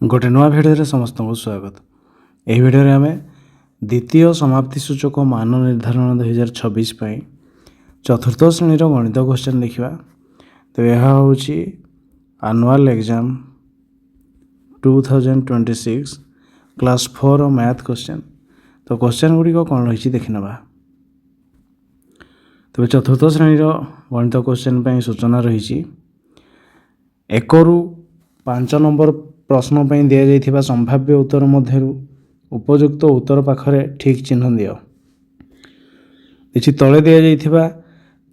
गोटे नुआ भिडियो समस्त को स्वागत। यह भिडियो आम द्वितीय समाप्ति सूचक मान निर्धारण 2026 चतुर्थ श्रेणी गणित क्वेश्चन देखा। तो यह हूँ annual exam 2026 class 4 math question. तो क्वेश्चन गुड़िक कौन रही देखने। तेज चतुर्थ श्रेणी गणित क्वेश्चन सूचना रही 1 ରୁ 5 नंबर प्रश्न पर दि जाइथिबा संभाव्य उत्तर मध्यरु उपयुक्त उत्तर पाखरे ठीक चिन्ह दियो। किछि तळे दि जाइथिबा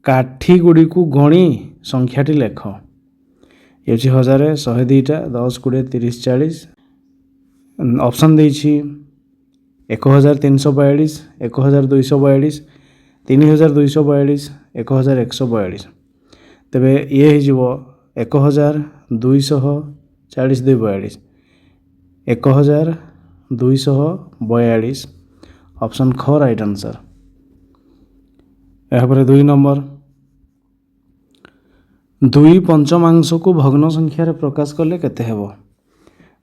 काठी गुडी को गणी संख्याटी लेख। ये 1000 102टा 10 20 30 40 ऑप्शन देछि 1342 1242 3242 1142। तेबे ये हिजबो 1240 42 1242 ऑप्शन ख राइट आंसर। यहाँ 2 नंबर 2 पंचमांश को भग्न संख्यार प्रकाश कले केते हेबो।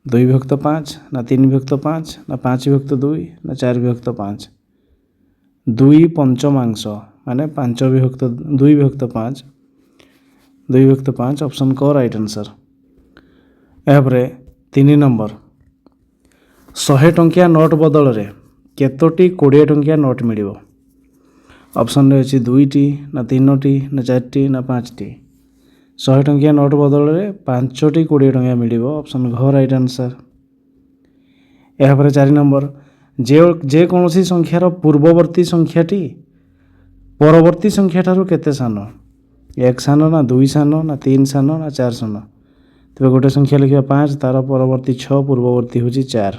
2 विभक्त 5 ना 3 विभक्त 5 ना 5 विभक्त 2 ना 4 विभक्त 5। 2 पंचमांश माने 5 विभक्त 2 विभक्त 5 2 विभक्त 5 ऑप्शन क राइट आंसर। यहाँ 3 नंबर 100 टंकिया नोट बदल रे केतोटी 20 टंकिया नोट मिलिबो। ऑप्शन रे अछि 2टी ना 3टी ना 4टी ना 5टी। 100 टंकिया नोट बदल रे 5टी 20 टंकिया मिलिबो ऑप्शन घ राइट आंसर। यहाँ 4 नंबर जे कोनोसी संख्यार पूर्ववर्ती संख्याटी परवर्ती संख्या ठारू केते सानो। 1 सानो ना 2 सानो ना 3 सानो ना 4 सानो। तेरे गोटे संख्या लिखा 5 तार परवर्ती 6 पूर्ववर्ती हूँ 4।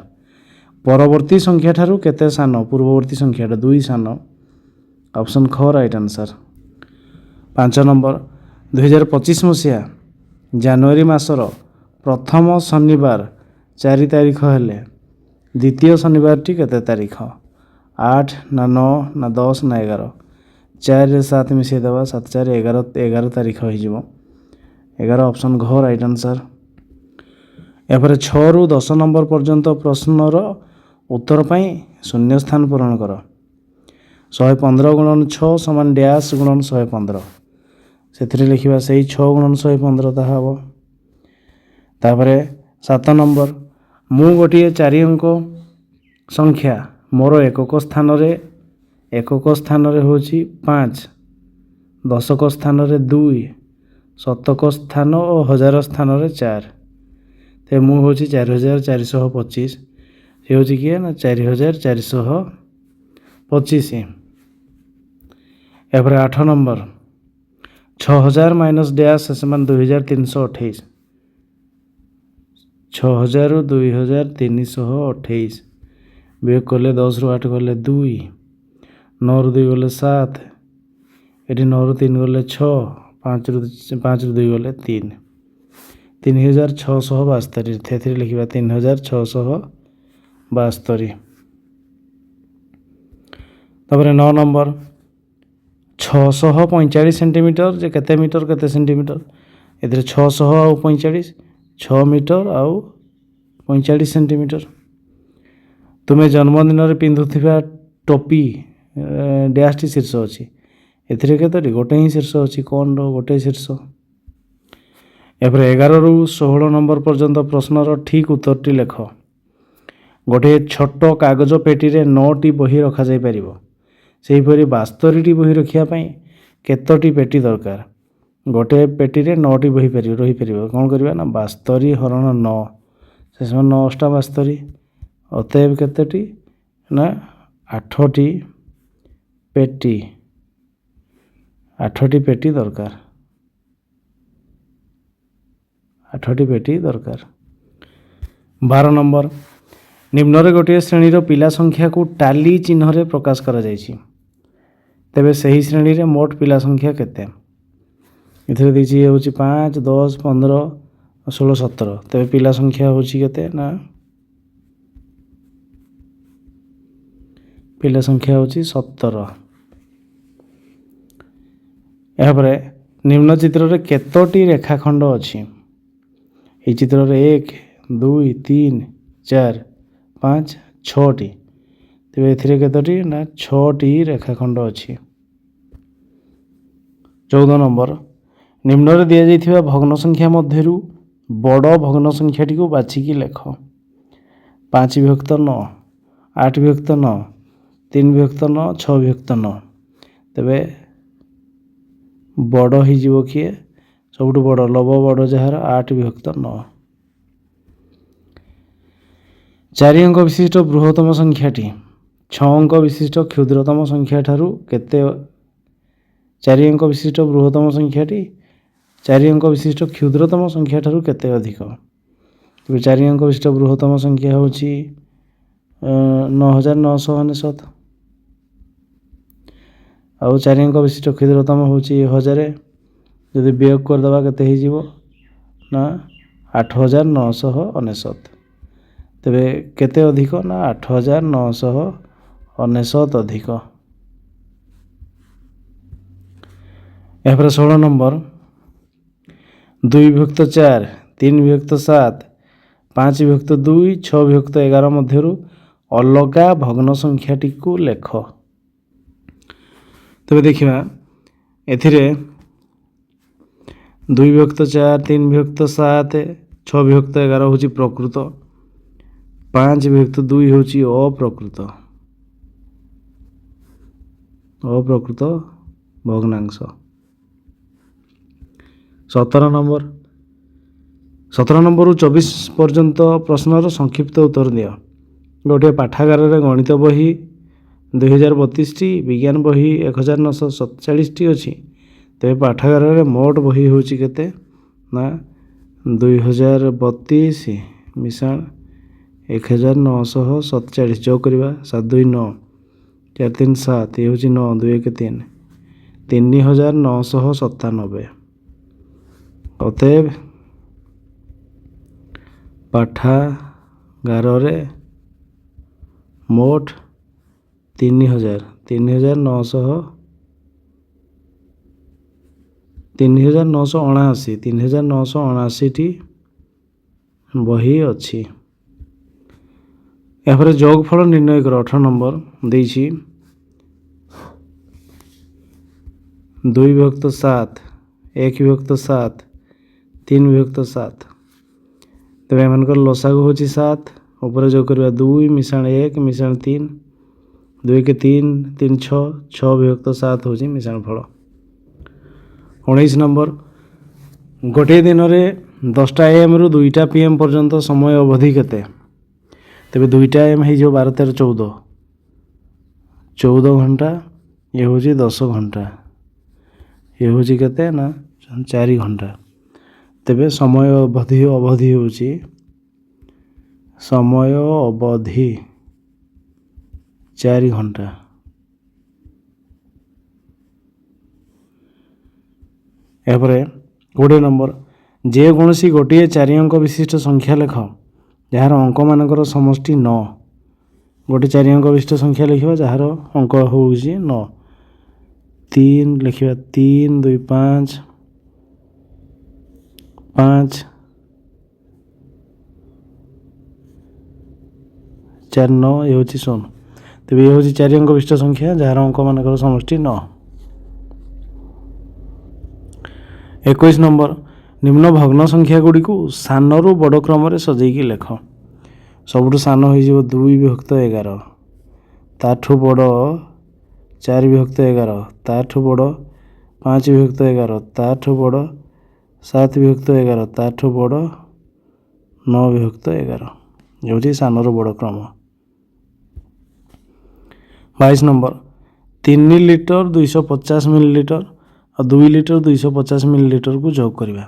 परवर्ती संख्या ठारू केते सानो पूर्ववर्ती संख्याटा 2 सानो ऑप्शन ख राइट आंसर। 5 नंबर 2025 मसीहा जनवरी मासर प्रथम शनिवार 4 तारीख हेले द्वितीय शनिवार टी केते तारीख। 8 ना 9 ना 10 ना 11। 4 रे 7 मिसई देवा 7 4 11 तारीख हो 11 ऑप्शन घ राइट आंसर। यहाँ 6 ରୁ 10 नंबर पर्यंत प्रश्नर उत्तर पाई शून्य स्थान पूरण कर। 115 गुणन 6 समान डैश गुणन 115 से लिखा से 6 गुणन 115 ताहा हम। तापर 7 नंबर मु गोटे 4 अंक संख्या मोर एकक स्थान रे होची 5 दशक स्थान रे 2 शतक स्थान और हजार स्थान रे 4। ते मु हूँ 4425 से हूँ किए ना 4425। यहाँ 8 नंबर 6000 माइनस डैश समान 2328। 6000 ରୁ 2328 वियोग कले 10 ରୁ 8 गले 2 9 ରୁ 2 गले 7 ये 9 ରୁ 3 गले 6 5 ରୁ 2 गले 3 3672 थे लिखा 3672। तापर 9 नंबर 645 सेंटीमीटर जे केते मीटर केते सेंटीमीटर ए 600 आउ 45 6 मीटर आउ 45 सेंटीमीटर। तुम्हें जन्मदिन में पिंधुथिबा टोपी डैश टी शीर्ष अच्छी एथिरे केतोटी गोटे ही शीर्ष अच्छी कौन गोटे शीर्ष। यहाँ 11 ରୁ 16 नंबर पर्यंत प्रश्नर ठीक उत्तरटी लेख। गोटे छोट कागज पेटी रे 9टी बही रखा जाई परिबो सेहीपरि 72टी बही रखियापाई केतोटी पेटी दरकार। गोटे पेटी रे 9टी बही रही परिबो कौन करबा ना 72 हरण 9 से 9टा 72 अतएव केतोटी ना 8टी पेटी दरकार 8टी पेटी दरकार। 12 नंबर निम्न गोटे श्रेणी पिला संख्या को टाली चिन्ह रे प्रकाश करा जायछि तेबे सही श्रेणी रे मोट पिला संख्या केते। इथरे दिछि होछि 5 10 15 16 17 तेबे पिला संख्या होछि केते ना पिला संख्या होछि 17। यहाँ निम्न चित्र रे केतोटी रेखाखंड अछि। ये चित्र रे 1 2 3 4 5 6ଟି। ତେବେ ଏଥିରେ କେତୋଟି ନା 6ଟି ରେଖାଖଣ୍ଡ ଅଛି। 14 ନମ୍ବର ନିମ୍ନରେ ଦିଆଯାଇଥିବା ଭଗ୍ନ ସଂଖ୍ୟା ମଧ୍ୟରୁ ବଡ଼ ଭଗ୍ନ ସଂଖ୍ୟାଟିକୁ ବାଛିକି ଲେଖ। 5 ବିଭକ୍ତ 9, 8 ବିଭକ୍ତ 9, 3 ବିଭକ୍ତ 9, 6 ବିଭକ୍ତ 9। ତେବେ ବଡ଼ ହେଇଯିବ କିଏ? ସବୁଠୁ ବଡ଼ ଲବ ବଡ଼ ଯାହାର 8 ବିଭକ୍ତ 9। 4 ଅଙ୍କ ବିଶିଷ୍ଟ ବୃହତ୍ତମ ସଂଖ୍ୟାଟି 6 ଅଙ୍କ ବିଶିଷ୍ଟ କ୍ଷୁଦ୍ରତମ ସଂଖ୍ୟା ଠାରୁ କେତେ? 4 ଅଙ୍କ ବିଶିଷ୍ଟ ବୃହତ୍ତମ ସଂଖ୍ୟାଟି 4 ଅଙ୍କ ବିଶିଷ୍ଟ କ୍ଷୁଦ୍ରତମ ସଂଖ୍ୟା ଠାରୁ କେତେ ଅଧିକ? ତେବେ 4 ଅଙ୍କ ବିଶିଷ୍ଟ ବୃହତ୍ତମ ସଂଖ୍ୟା ହେଉଛି 9999। ଆଉ 4 ଅଙ୍କ ବିଶିଷ୍ଟ କ୍ଷୁଦ୍ରତମ ହେଉଛି 1000। ଯଦି ବିୟୋଗ କରିଦେବା କେତେ ହେଇଯିବ ନା 8999। ତେବେ କେତେ ଅଧିକ ନା 8999 ଅଧିକ। ଏହାପରେ 16 ନମ୍ବର 2 ବିଭକ୍ତ 4, 3 ବିଭକ୍ତ 7, 5 ବିଭକ୍ତ 2, 6 ବିଭକ୍ତ 11 ମଧ୍ୟରୁ ଅଲଗା ଭଗ୍ନ ସଂଖ୍ୟାଟିକୁ ଲେଖ। ତେବେ ଦେଖିବା ଏଥିରେ 2 ବିଭକ୍ତ 4, 3 ବିଭକ୍ତ 7, 6 ବିଭକ୍ତ 11 ହେଉଛି ପ୍ରକୃତ, 5 ବିଭକ୍ତ 2 ହେଉଛି ଅପ୍ରକୃତ ଭଗ୍ନାଂଶ। 17 ନମ୍ବରରୁ 24 ପର୍ଯ୍ୟନ୍ତ ପ୍ରଶ୍ନର ସଂକ୍ଷିପ୍ତ ଉତ୍ତର ଦିଅ। ଗୋଟିଏ ପାଠାଗାରରେ ଗଣିତ ବହି 2032ଟି, ବିଜ୍ଞାନ ବହି 1947ଟି ଅଛି। ତେବେ ପାଠାଗାରରେ ମୋଟ ବହି ହେଉଛି କେତେ ନା 2032 ମିଶାଣ 1947 ଯୋଗ କରିବା 7 2 9 4 3 7 ଏ ହେଉଛି 9 2 1 3 3997। ଅତଏବ ପାଠାଗାରରେ ମୋଟ 3979ଟି ବହି ଅଛି। ଏହାପରେ ଯୋଗଫଳ ନିର୍ଣ୍ଣୟ କର। 18 ନମ୍ବର ଦେଇଛି 2 ବିଭକ୍ତ 7, 1 ବିଭକ୍ତ 7, 3 ବିଭକ୍ତ 7। ତେବେ ଏମାନଙ୍କର ଲସାଗୁ ହେଉଛି 7, ଉପରେ ଯୋଗ କରିବା 2 ମିଶାଣ 1 ମିଶାଣ 3 2 1 3 3 6 6 ବିଭକ୍ତ 7 ହେଉଛି ମିଶାଣ ଫଳ। 19 ନମ୍ବର ଗୋଟିଏ ଦିନରେ 10ଟା AM ରୁ 2ଟା PM ପର୍ଯ୍ୟନ୍ତ ସମୟ ଅବଧି କେତେ? ତେବେ 2ଟା AM ହେଇଯିବ 12 13 14 ଘଣ୍ଟା। ଇଏ ହେଉଛି 10 ଘଣ୍ଟା। ଇଏ ହେଉଛି କେତେ ନା 4 ଘଣ୍ଟା। ତେବେ ସମୟ ଅବଧି ହେଉଛି ସମୟ ଅବଧି 4 ଘଣ୍ଟା। ଏହାପରେ 20 ନମ୍ବର ଯେକୌଣସି ଗୋଟିଏ 4 ଅଙ୍କ ବିଶିଷ୍ଟ ସଂଖ୍ୟା ଲେଖ ଯାହାର ଅଙ୍କମାନଙ୍କର ସମଷ୍ଟି 9। ଗୋଟିଏ 4 ଅଙ୍କ ବିଶିଷ୍ଟ ସଂଖ୍ୟା ଲେଖିବା ଯାହାର ଅଙ୍କ ହେଉଛି 9। 3 ଲେଖିବା 3 2 5 5 4 9 ଏ ହେଉଛି 0। ତେବେ ଏ ହେଉଛି 4 ଅଙ୍କ ବିଶିଷ୍ଟ ସଂଖ୍ୟା ଯାହାର ଅଙ୍କମାନଙ୍କର ସମଷ୍ଟି 9। 21 ନମ୍ବର ନିମ୍ନ ଭଗ୍ନ ସଂଖ୍ୟା ଗୁଡ଼ିକୁ ସାନରୁ ବଡ଼ କ୍ରମରେ ସଜେଇକି ଲେଖ। ସବୁଠୁ ସାନ ହୋଇଯିବ 2 ବିଭକ୍ତ 11, ତାଠୁ ବଡ଼ 4 ବିଭକ୍ତ 11, ତାଠୁ ବଡ଼ 5 ବିଭକ୍ତ 11, ତାଠୁ ବଡ଼ 7 ବିଭକ୍ତ 11, ତାଠୁ ବଡ଼ 9 ବିଭକ୍ତ 11 ହେଉଛି ସାନରୁ ବଡ଼ କ୍ରମ। 22 ନମ୍ବର 3 ଲିଟର 250 ମିଲିଲିଟର ଆଉ 2 ଲିଟର 250 ମିଲିଲିଟରକୁ ଯୋଗ କରିବା।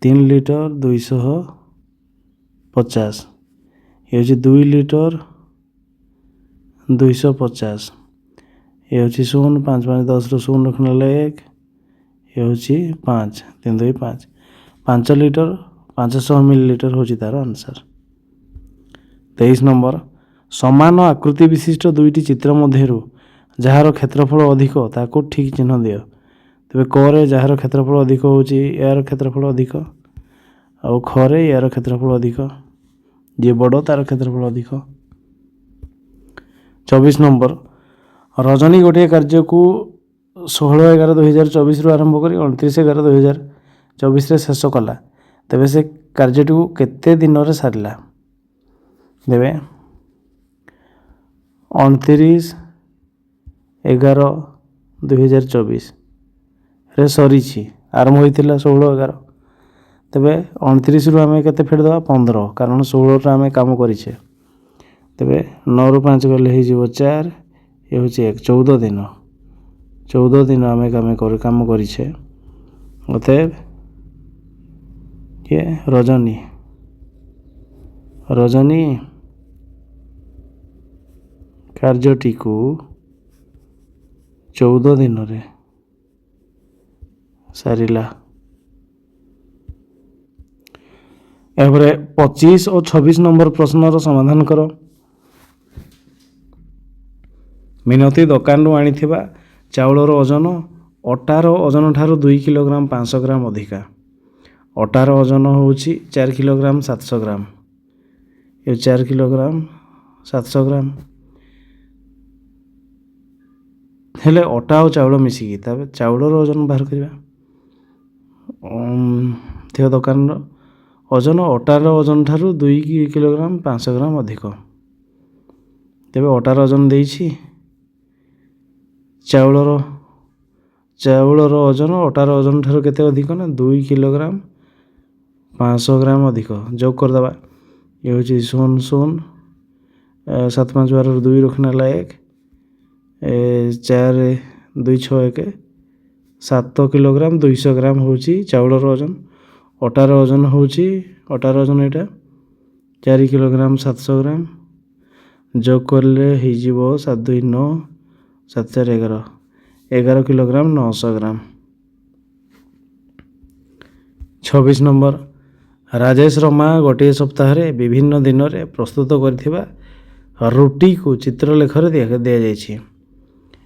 3 ଲିଟର 250 ଏ ହେଉଛି 2 ଲିଟର 250 ଏ ହେଉଛି 0 5 5 10ରୁ 0 ରଖିନେଲେ 1 ଏ ହେଉଛି 5 3 2 5 5 ଲିଟର 500 ମିଲିଲିଟର ହେଉଛି ତା'ର ଆନ୍ସର। 23 ନମ୍ବର ସମାନ ଆକୃତି ବିଶିଷ୍ଟ 2ଟି ଚିତ୍ର ମଧ୍ୟରୁ ଯାହାର କ୍ଷେତ୍ରଫଳ ଅଧିକ ତାକୁ ଠିକ୍ ଚିହ୍ନ ଦିଅ। ତେବେ କରେ ଯାହାର କ୍ଷେତ୍ରଫଳ ଅଧିକ ହେଉଛି ଏହାର କ୍ଷେତ୍ରଫଳ ଅଧିକ ଆଉ ଖରେ ୟାର କ୍ଷେତ୍ରଫଳ ଅଧିକ, ଯିଏ ବଡ଼ ତାର କ୍ଷେତ୍ରଫଳ ଅଧିକ। 24 ନମ୍ବର, ରଜନୀ ଗୋଟିଏ କାର୍ଯ୍ୟକୁ 16/11/2024 ଆରମ୍ଭ କରି 29/11/2024 ଶେଷ କଲା, ତେବେ ସେ କାର୍ଯ୍ୟଟିକୁ କେତେ ଦିନରେ ସାରିଲା? ତେବେ 29/11/2024 ସରିଛି, ଆରମ୍ଭ ହୋଇଥିଲା 16/11। ତେବେ 29ରୁ ଆମେ କେତେ ଫେଡ଼ିଦେବା? 15, କାରଣ 16ଟା ଆମେ କାମ କରିଛେ। ତେବେ 9ରୁ 5 ଗଲେ ହେଇଯିବ 4, ଏ ହେଉଛି 1, 14 ଦିନ। 14 ଦିନ ଆମେ କାମ କରିଛେ। ଅତଏବ କିଏ? ରଜନୀ କାର୍ଯ୍ୟଟିକୁ 14 ଦିନରେ ସାରିଲା। ଏହାପରେ 25 ଓ 26 ନମ୍ବର ପ୍ରଶ୍ନର ସମାଧାନ କର। ମିନତୀ ଦୋକାନରୁ ଆଣିଥିବା ଚାଉଳର ଓଜନ ଅଟାର ଓଜନ ଠାରୁ 2 କିଲୋଗ୍ରାମ 500 ଗ୍ରାମ ଅଧିକା। ଅଟାର ଓଜନ ହେଉଛି 4 କିଲୋଗ୍ରାମ 700 ଗ୍ରାମ। ଏ 4 କିଲୋଗ୍ରାମ 700 ଗ୍ରାମ ହେଲେ ଅଟା ଆଉ ଚାଉଳ ମିଶିକି, ତାପରେ ଚାଉଳର ଓଜନ ବାହାର କରିବା। ଥିବା ଦୋକାନର ଓଜନ ଅଟାର ଓଜନ ଠାରୁ 2 କିଲୋଗ୍ରାମ 500 ଗ୍ରାମ ଅଧିକ। ତେବେ ଅଟାର ଓଜନ ଦେଇଛି, ଚାଉଳର ଓଜନ ଅଟାର ଓଜନ ଠାରୁ କେତେ ଅଧିକ? ନା 2 କିଲୋଗ୍ରାମ 500 ଗ୍ରାମ ଅଧିକ। ଯୋଗ କରିଦେବା। ଏ ହେଉଛି 0 0, 7 5 12 2 ରଖିନେ ହେଲା 1, 4 2 6 1, 7 କିଲୋଗ୍ରାମ 200 ଗ୍ରାମ ହେଉଛି ଚାଉଳର ଓଜନ। ଅଟାର ଓଜନ ହେଉଛି, ଅଟାର ଓଜନ ଏଇଟା 4 କିଲୋଗ୍ରାମ 700 ଗ୍ରାମ। ଯୋଗ କଲେ ହେଇଯିବ 7 2 9, 7 4 11, 11 କିଲୋଗ୍ରାମ 900 ଗ୍ରାମ। 26 ନମ୍ବର, ରାଜେଶର ମା ଗୋଟିଏ ସପ୍ତାହରେ ବିଭିନ୍ନ ଦିନରେ ପ୍ରସ୍ତୁତ କରିଥିବା ରୁଟିକୁ ଚିତ୍ରଲେଖରେ ଦିଆଯାଇଛି।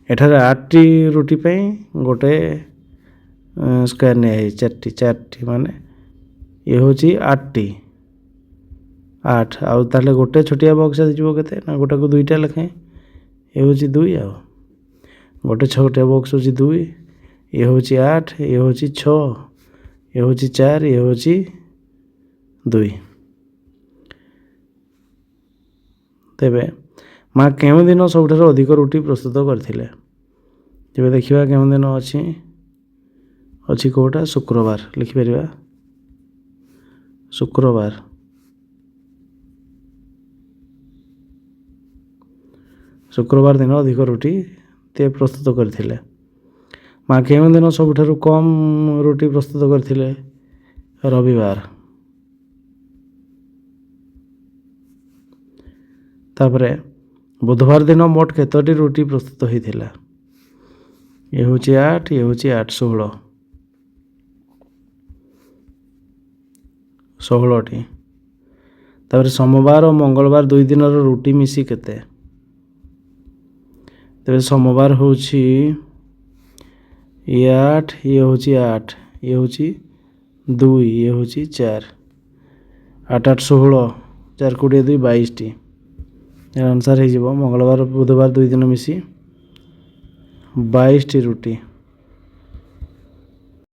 ଏଠାରେ 8ଟି ରୁଟି ପାଇଁ ଗୋଟେ ସ୍କୋୟାର ନିଆଯାଇଛି, 4ଟି ମାନେ ଇଏ ହେଉଛି 8ଟି, 8। ଆଉ ତାହେଲେ ଗୋଟେ ଛୋଟିଆ ବକ୍ସ ଯିବ କେତେ? ନା ଗୋଟାକୁ 2ଟା ଲେଖାଏଁ, ଏ ହେଉଛି 2। ଆଉ ଗୋଟେ ଛୋଟିଆ ବକ୍ସ ହେଉଛି 2, ଇଏ ହେଉଛି 8, ଇଏ ହେଉଛି 6, ଇଏ ହେଉଛି 4, ଇଏ ହେଉଛି 2। ତେବେ ମା କେଉଁ ଦିନ ସବୁଠାରୁ ଅଧିକ ରୁଟି ପ୍ରସ୍ତୁତ କରିଥିଲେ? ତେବେ ଦେଖିବା କେଉଁ ଦିନ ଅଛି କେଉଁଟା? ଶୁକ୍ରବାର। ଲେଖିପାରିବା ଶୁକ୍ରବାର। ଶୁକ୍ରବାର ଦିନ ଅଧିକ ରୁଟି ପ୍ରସ୍ତୁତ କରିଥିଲେ। ମା କେଉଁ ଦିନ ସବୁଠାରୁ କମ୍ ରୁଟି ପ୍ରସ୍ତୁତ କରିଥିଲେ? ରବିବାର। ତାପରେ ବୁଧବାର ଦିନ ମୋଟ କେତୋଟି ରୁଟି ପ୍ରସ୍ତୁତ ହୋଇଥିଲା? ଏ ହେଉଛି 8, ଏ ହେଉଛି 8, 16ଟି। ତାପରେ ସୋମବାର ଓ ମଙ୍ଗଳବାର 2 ଦିନର ରୁଟି ମିଶି କେତେ? ତେବେ ସୋମବାର ହେଉଛି ଇଏ 8, ଇଏ ହେଉଛି 8, ଇଏ ହେଉଛି 2, ଇଏ ହେଉଛି 4, 8 8 16, 4 20 2 22ଟି। ଆନ୍ସର୍ ହେଇଯିବ ମଙ୍ଗଳବାର ବୁଧବାର 2 ଦିନ ମିଶି 22ଟି ରୁଟି।